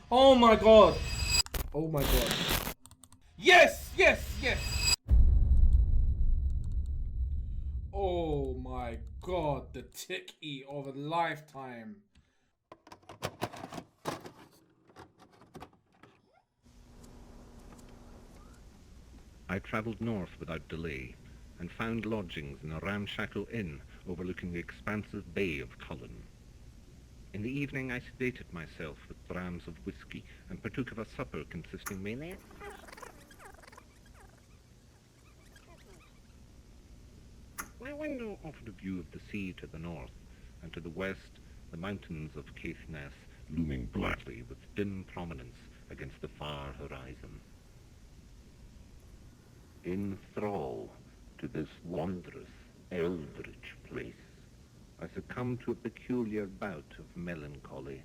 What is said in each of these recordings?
Oh my god! Oh my god. Yes! Yes! Yes! Oh my god, the tick eat of a lifetime. I travelled north without delay, and found lodgings in a ramshackle inn overlooking the expansive bay of Cullen. In the evening I sedated myself with drams of whisky, and partook of a supper consisting mainly of my window offered a view of the sea to the north, and to the west the mountains of Caithness looming blackly with dim prominence against the far horizon. In thrall to this wondrous, eldritch place, I succumbed to a peculiar bout of melancholy,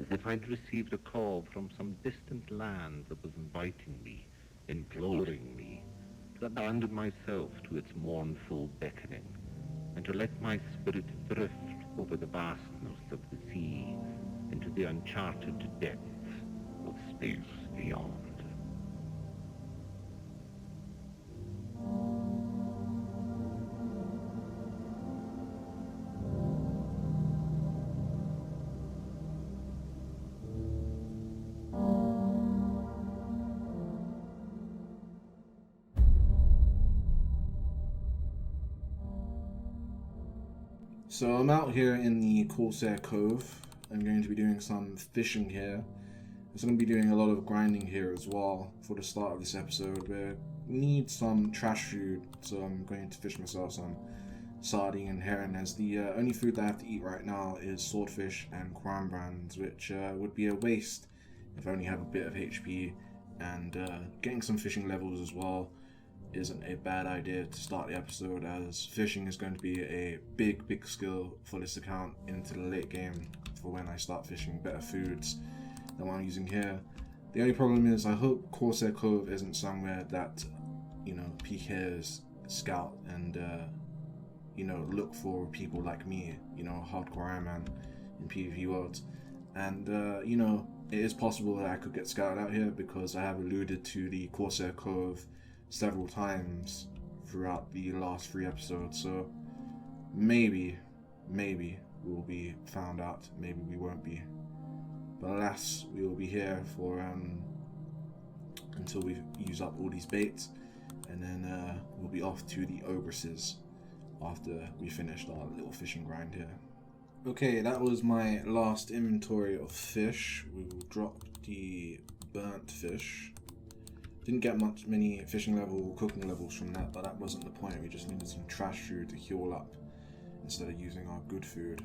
as if I'd received a call from some distant land that was inviting me, imploring me, to abandon myself to its mournful beckoning, and to let my spirit drift over the vastness of the sea into the uncharted depths of space beyond. So I'm out here in the Corsair Cove. I'm going to be doing some fishing here. I'm going to be doing a lot of grinding here as well for the start of this episode. We need some trash food, so I'm going to fish myself some sardine and herring, as the only food that I have to eat right now is swordfish and cranberries, which would be a waste if I only have a bit of HP. And getting some fishing levels as well isn't a bad idea to start the episode, as fishing is going to be a big skill for this account into the late game for when I start fishing better foods than what I'm using here. The only problem is I hope Corsair Cove isn't somewhere that, PKers scout and look for people like me, hardcore Iron Man in PvP worlds. And it is possible that I could get scouted out here, because I have alluded to the Corsair Cove several times throughout the last 3 episodes. So maybe we'll be found out, maybe we won't be. But alas, we will be here for until we use up all these baits, and then we'll be off to the ogresses after we finished our little fishing grind here. Okay, that was my last inventory of fish. We will drop the burnt fish. Didn't get many fishing level, cooking levels from that, but that wasn't the point. We just needed some trash food to heal up instead of using our good food.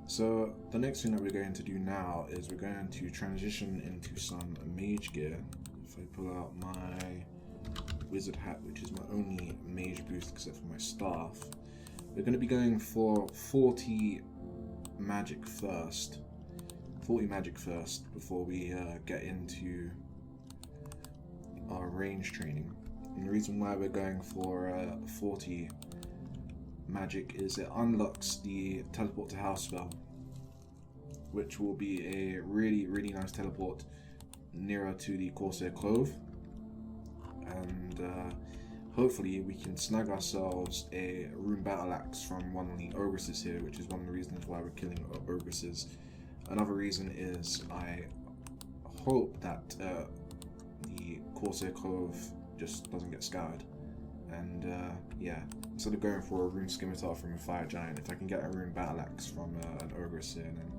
So the next thing that we're going to do now is we're going to transition into some mage gear. If I pull out my wizard hat, which is my only mage boost except for my staff, we're going to be going for 40 magic first. 40 magic first before we get into our range training. And the reason why we're going for 40 magic is it unlocks the teleport to house spell, which will be a really nice teleport nearer to the Corsair Cove, and hopefully we can snag ourselves a rune battle axe from one of the ogresses here, which is one of the reasons why we're killing ogresses. Another reason is I hope that the Corsair Cove just doesn't get scoured, and instead of going for a rune scimitar from a fire giant, if I can get a rune battle axe from an ogress here, then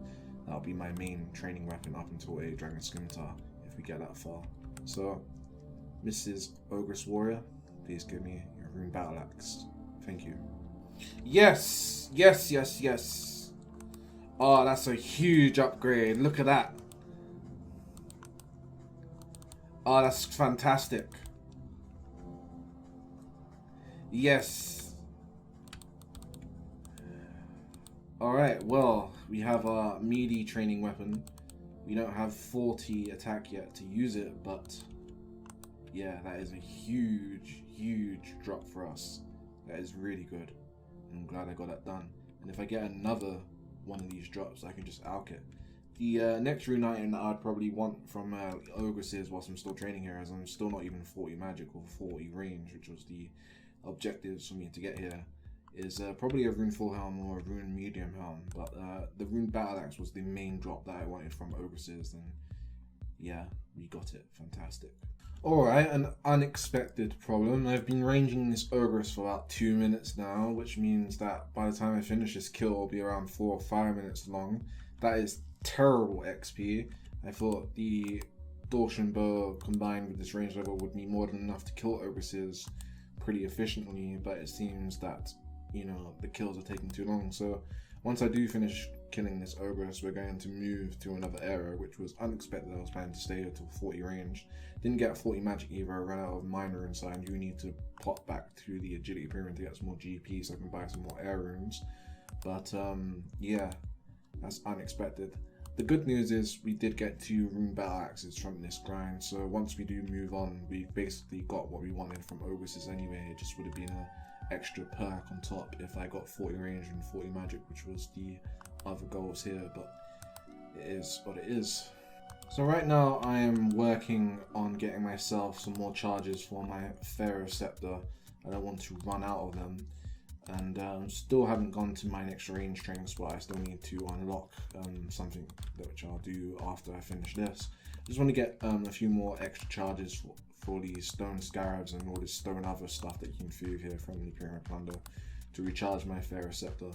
that'll be my main training weapon up until a dragon scimitar, if we get that far. So Mrs. Ogress Warrior, please give me your rune battle axe. Thank you. Yes! Oh, that's a huge upgrade. Look at that. Oh, that's fantastic. Yes. Alright, well, we have our melee training weapon. We don't have 40 attack yet to use it, but yeah, that is a huge drop for us. That is really good. I'm glad I got that done. And if I get another one of these drops, I can just alch it. The next rune item that I'd probably want from Ogresses whilst I'm still training here, as I'm still not even 40 magic or 40 range, which was the objectives for me to get here, is probably a rune full helm or a rune medium helm. But the rune battle axe was the main drop that I wanted from Ogresses, and yeah, we got it. Fantastic. Alright, an unexpected problem. I've been ranging this Ogress for about 2 minutes now, which means that by the time I finish this kill, it'll be around 4 or 5 minutes long. That is terrible XP. I thought the Dortian Bow combined with this range level would be more than enough to kill Ogresses pretty efficiently, but it seems that, you know, the kills are taking too long. So once I do finish killing this Ogress, we're going to move to another area, which was unexpected. I was planning to stay here till 40 range. Didn't get 40 magic either. I ran out of minor inside. I do need to pop back to the agility pyramid to get some more GP so I can buy some more air runes. But yeah, that's unexpected. The good news is we did get 2 rune battle axes from this grind, so once we do move on, we basically got what we wanted from Ogresses anyway. It just would have been an extra perk on top if I got 40 range and 40 magic, which was the other goals here, but it is what it is. So right now I am working on getting myself some more charges for my Scepter. I don't want to run out of them. And still haven't gone to my next range training spot. I still need to unlock something which I'll do after I finish this. I just want to get a few more extra charges for these stone scarabs and all this stone other stuff that you can feed here from the Pyramid Plunder to recharge my Scepter,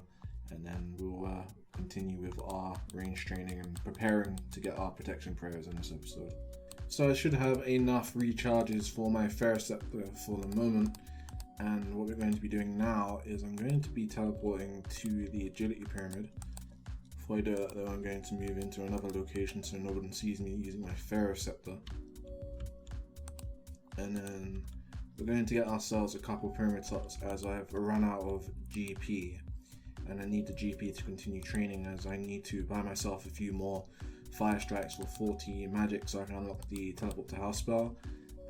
and then we'll continue with our range training and preparing to get our protection prayers in this episode. So I should have enough recharges for my Scepter for the moment. And what we're going to be doing now is I'm going to be teleporting to the agility pyramid. Before I do that though, I'm going to move into another location so no one sees me using my Scepter. And then we're going to get ourselves a couple pyramid tops as I have run out of GP. And I need the GP to continue training, as I need to buy myself a few more fire strikes for 40 magic so I can unlock the teleport to house spell.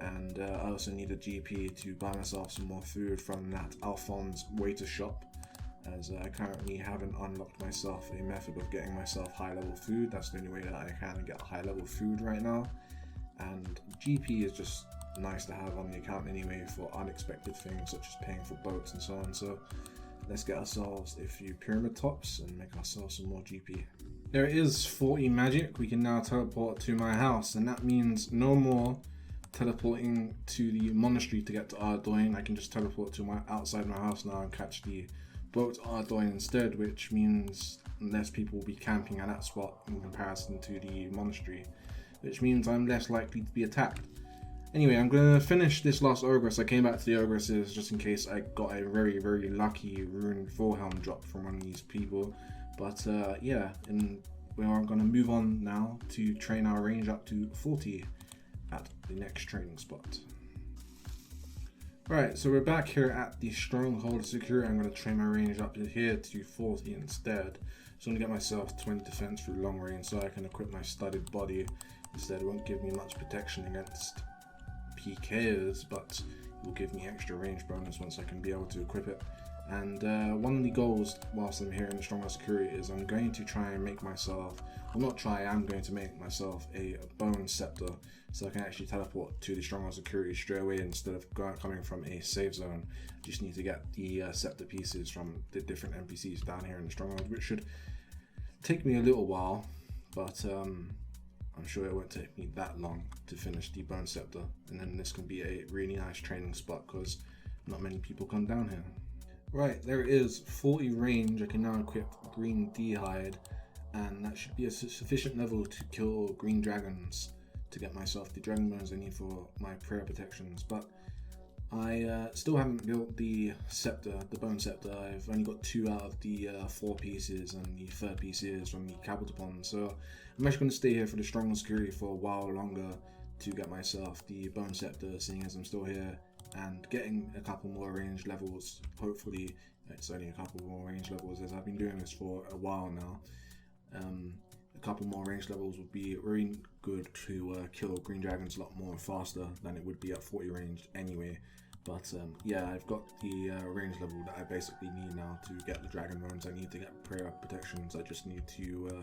And I also need a GP to buy myself some more food from that Alphonse waiter shop, as I currently haven't unlocked myself a method of getting myself high level food. That's the only way that I can get high level food right now, and GP is just nice to have on the account anyway for unexpected things such as paying for boats and so on. So let's get ourselves a few pyramid tops and make ourselves some more GP. There is 40 magic. We can now teleport to my house, and that means no more teleporting to the monastery to get to Ardoin. I can just teleport to outside my house now and catch the boat to Ardoin instead, which means less people will be camping at that spot in comparison to the monastery, which means I'm less likely to be attacked. Anyway, I'm going to finish this last Ogress. I came back to the Ogresses just in case I got a very, very lucky rune full helm drop from one of these people. But yeah, and we are going to move on now to train our range up to 40 at the next training spot. Right, so we're back here at the Stronghold Security. I'm going to train my range up to here to 40 instead. So I'm going to get myself 20 defense through long range so I can equip my studded body. Instead, it won't give me much protection against PKs, but it will give me extra range bonus once I can be able to equip it. And one of the goals whilst I'm here in the Stronghold Security is I'm going to try and make myself, well not try, I'm going to make myself a bone scepter so I can actually teleport to the Stronghold Security straight away instead of coming from a save zone. I just need to get the scepter pieces from the different NPCs down here in the Stronghold, which should take me a little while, but I'm sure it won't take me that long to finish the bone scepter, and then this can be a really nice training spot because not many people come down here. Right, there is 40 range. I can now equip green D-hide, and that should be a sufficient level to kill green dragons to get myself the dragon bones I need for my prayer protections. But I still haven't built the scepter, the bone scepter. I've only got 2 out of the 4 pieces, and the 3rd piece is from the capital pond. So I'm actually going to stay here for the Stronghold Security for a while longer to get myself the bone scepter, seeing as I'm still here, and getting a couple more range levels. Hopefully it's only a couple more range levels, as I've been doing this for a while now. A couple more range levels would be really good to kill green dragons a lot more faster than it would be at 40 range anyway. But yeah, I've got the range level that I basically need now to get the dragon bones I need to get prayer protections. I just need to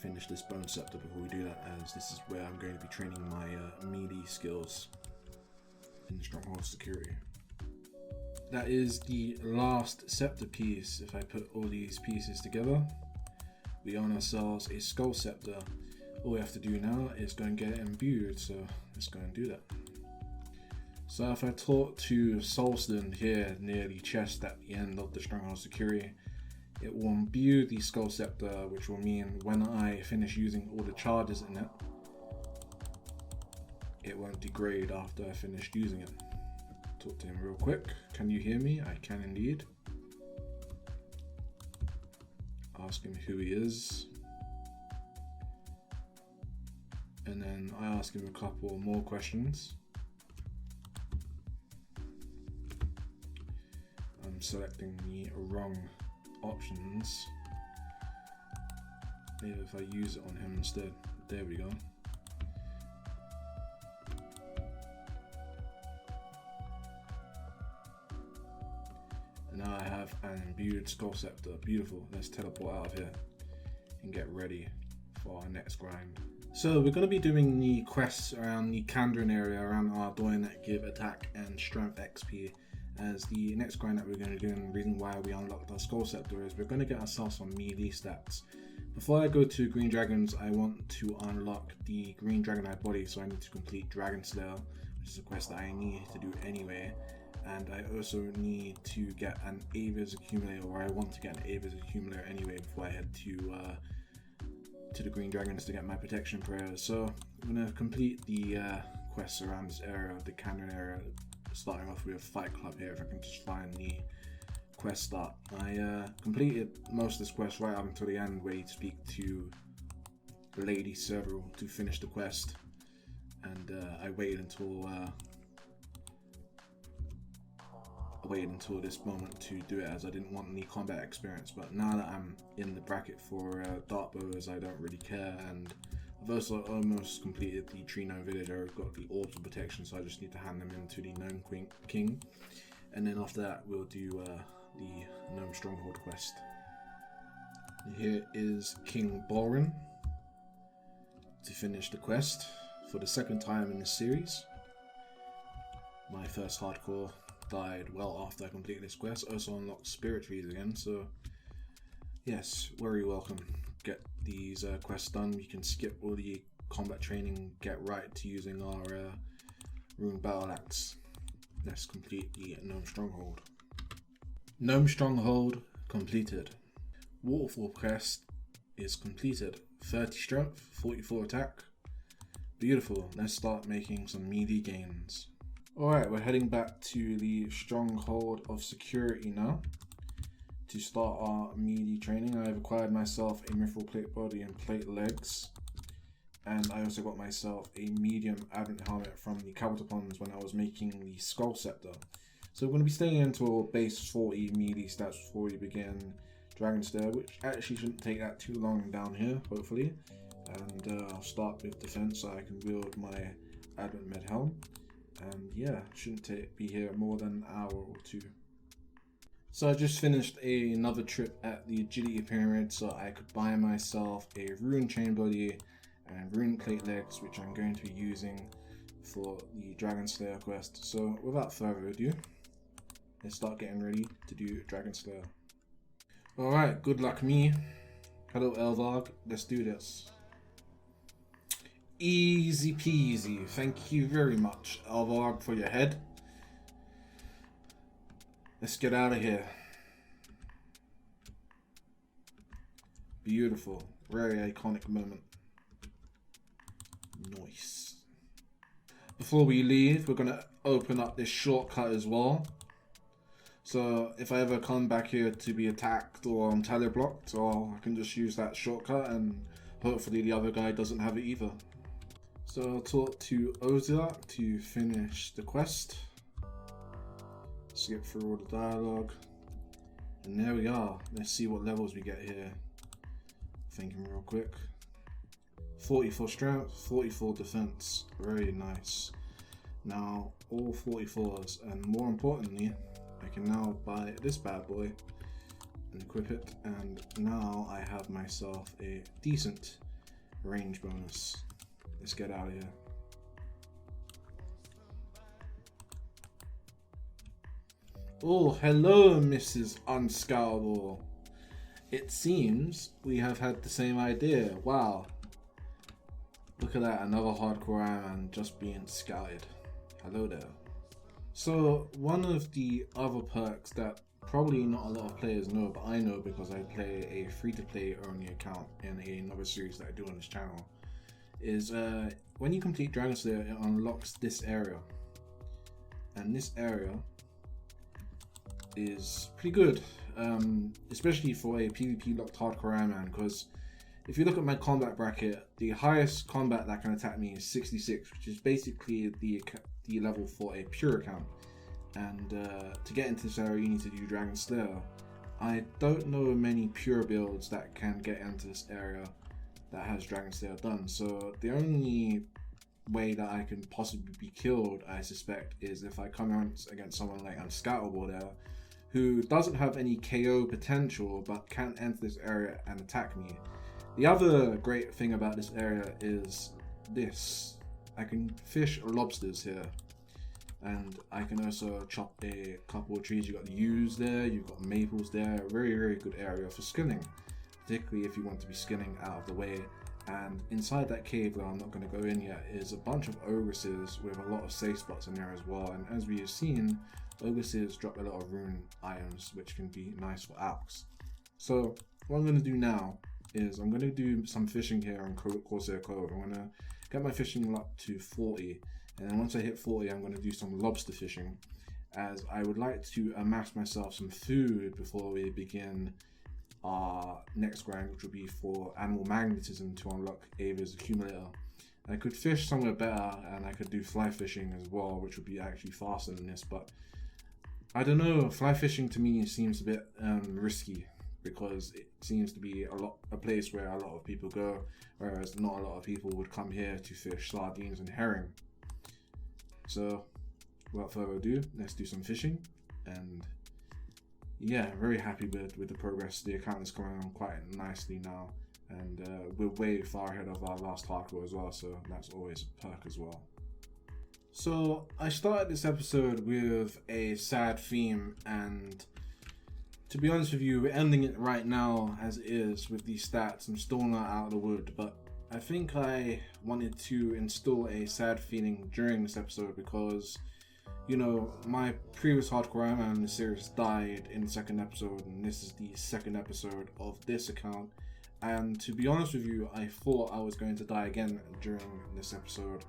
finish this bone scepter before we do that, as this is where I'm going to be training my melee skills in the stronghold security. That is the last scepter piece. If I put all these pieces together, we own ourselves a skull scepter. All we have to do now is go and get it imbued, so let's go and do that. So if I talk to Solston here near the chest at the end of the stronghold security, it will imbue the skull scepter, which will mean when I finish using all the charges in it, it won't degrade after I finished using it. Talk to him real quick. Can you hear me? I can indeed. Ask him who he is. And then I ask him a couple more questions. I'm selecting the wrong options. Maybe if I use it on him instead. There we go. And now I have an imbued skull scepter. Beautiful. Let's teleport out of here and get ready for our next grind. So we're going to be doing the quests around the Kandran area, around our Ardoin that give attack and strength XP, as the next grind that we're going to do, and the reason why we unlocked our skull scepter is we're going to get ourselves some melee stats. Before I go to green dragons, I want to unlock the green dragonite body, so I need to complete Dragon Slayer, which is a quest that I need to do anyway. And I also need to get an Avis accumulator, or I want to get an Avis accumulator anyway before I head to the green dragons to get my protection prayers. So I'm going to complete the quests around this area, the Kandran area, starting off with Fight Club here, if I can just find the quest start. I completed most of this quest right up until the end, where you speak to Lady Several to finish the quest, and I waited until this moment to do it, as I didn't want any combat experience. But now that I'm in the bracket for dart bows, I don't really care, and I've also almost completed the Tree Gnome Villager. I've got the Orbs of Protection, so I just need to hand them in to the Gnome King, and then after that we'll do the Gnome Stronghold quest. Here is King Borin to finish the quest for the second time in this series. My first hardcore died well after I completed this quest. Also unlocked Spirit Trees again, so yes, very welcome. Get these quests done. We can skip all the combat training, get right to using our Rune Battle Axe. Let's complete the Gnome Stronghold. Gnome Stronghold completed. Waterfall quest is completed. 30 strength, 44 attack. Beautiful. Let's start making some melee gains. Alright, we're heading back to the Stronghold of Security now to start our melee training. I've acquired myself a mithril plate body and plate legs, and I also got myself a medium advent helmet from the Cavaltopons when I was making the skull scepter. So we're going to be staying until base 40 melee stats before we begin Dragon Slayer, which actually shouldn't take that too long down here, hopefully. And I'll start with defense so I can wield my advent med helm. And yeah, shouldn't be here more than an hour or two. So I just finished another trip at the Agility Pyramid, so I could buy myself a rune chain body and rune plate legs, which I'm going to be using for the Dragon Slayer quest. So without further ado, let's start getting ready to do Dragon Slayer. Alright, good luck me. Hello Elvarg, let's do this. Easy peasy. Thank you very much, Elvarg, for your head. Let's get out of here. Beautiful. Very iconic moment. Nice. Before we leave, we're going to open up this shortcut as well. So if I ever come back here to be attacked or I'm tele blocked, or I can just use that shortcut, and hopefully the other guy doesn't have it either. So I'll talk to Ozilak to finish the quest. Skip through all the dialogue. And there we are. Let's see what levels we get here. Thinking real quick. 44 strength, 44 defense. Very nice. Now all 44s, and more importantly, I can now buy this bad boy and equip it, and now I have myself a decent range bonus. Let's get out of here. Oh, hello, Mrs. Unscoutable. It seems we have had the same idea. Wow. Look at that, another hardcore Ironman just being scouted. Hello there. So, one of the other perks that probably not a lot of players know, but I know because I play a free-to-play only account in another series that I do on this channel, is when you complete Dragon Slayer, it unlocks this area. And this area is pretty good, especially for a PvP locked hardcore Ironman, because if you look at my combat bracket, the highest combat that can attack me is 66, which is basically the level for a pure account. And to get into this area, you need to do Dragon Slayer. I don't know many pure builds that can get into this area that has Dragon Slayer done. So the only way that I can possibly be killed, I suspect, is if I come out against someone like Unscoutable there, who doesn't have any KO potential but can enter this area and attack me. The other great thing about this area is this. I can fish lobsters here, and I can also chop a couple of trees. You've got yews there, you've got maples there. Very, very good area for skinning, particularly if you want to be skinning out of the way. And inside that cave, where I'm not going to go in yet, is a bunch of ogresses with a lot of safe spots in there as well. And as we have seen, ogresses drop a lot of rune items, which can be nice for alks. So what I'm going to do now is I'm going to do some fishing here on Corsair Cove. I'm going to get my fishing up to 40, and then once I hit 40, I'm going to do some lobster fishing, as I would like to amass myself some food before we begin our next grind, which will be for animal magnetism to unlock Ava's accumulator. I could fish somewhere better, and I could do fly fishing as well, which would be actually faster than this, but I don't know, fly fishing to me seems a bit risky, because it seems to be a place where a lot of people go, whereas not a lot of people would come here to fish sardines and herring. So without further ado, let's do some fishing. And yeah, very happy with the progress. The account is coming on quite nicely now, and we're way far ahead of our last hardcore as well, so that's always a perk as well. So I started this episode with a sad theme, and to be honest with you, we're ending it right now as it is with these stats. I'm still not out of the wood, but I think I wanted to instill a sad feeling during this episode because, you know, my previous hardcore Ironman in the series died in the second episode, and this is the second episode of this account. And to be honest with you, I thought I was going to die again during this episode.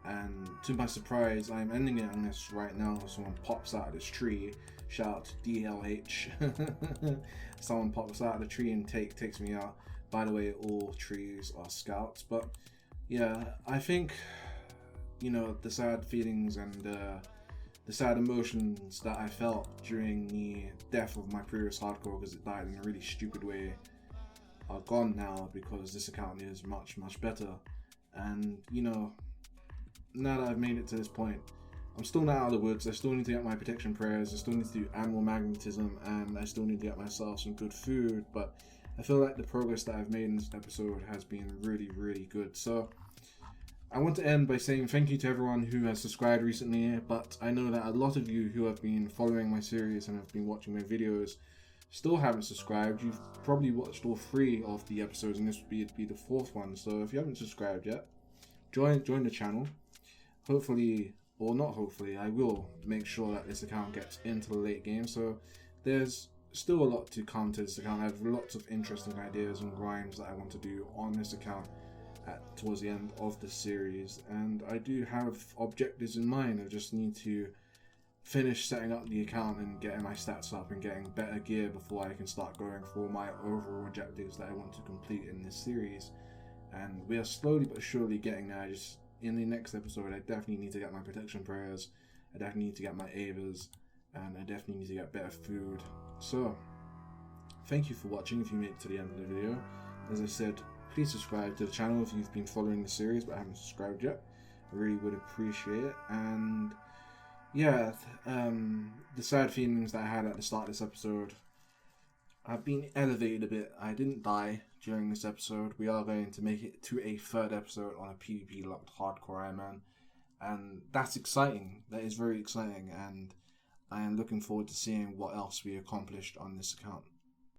And to my surprise, I'm ending it on this right now. Someone pops out of this tree. Shout out to DLH. Someone pops out of the tree and takes me out. By the way, all trees are scouts. But yeah, I think, you know, the sad feelings and the sad emotions that I felt during the death of my previous hardcore, because it died in a really stupid way, are gone now, because this account is much, much better. And, you know, now that I've made it to this point, I'm still not out of the woods. I still need to get my protection prayers, I still need to do animal magnetism, and I still need to get myself some good food, but I feel like the progress that I've made in this episode has been really, really good. So I want to end by saying thank you to everyone who has subscribed recently, but I know that a lot of you who have been following my series and have been watching my videos still haven't subscribed. You've probably watched all 3 of the episodes, and this would be the 4th one. So if you haven't subscribed yet, join the channel. Hopefully, or not hopefully, I will make sure that this account gets into the late game. So there's still a lot to come to this account. I have lots of interesting ideas and grinds that I want to do on this account towards the end of the series, and I do have objectives in mind. I just need to finish setting up the account and getting my stats up and getting better gear before I can start going for my overall objectives that I want to complete in this series. And we are slowly but surely getting there. Just in the next episode, I definitely need to get my protection prayers, I definitely need to get my Avas, and I definitely need to get better food. So thank you for watching if you made it to the end of the video. As I said, please subscribe to the channel if you've been following the series but haven't subscribed yet. I really would appreciate it. And yeah, the sad feelings that I had at the start of this episode have been elevated a bit. I didn't die during this episode. We are going to make it to a third episode on a PvP locked hardcore Iron Man. And that's exciting. That is very exciting. And I am looking forward to seeing what else we accomplished on this account.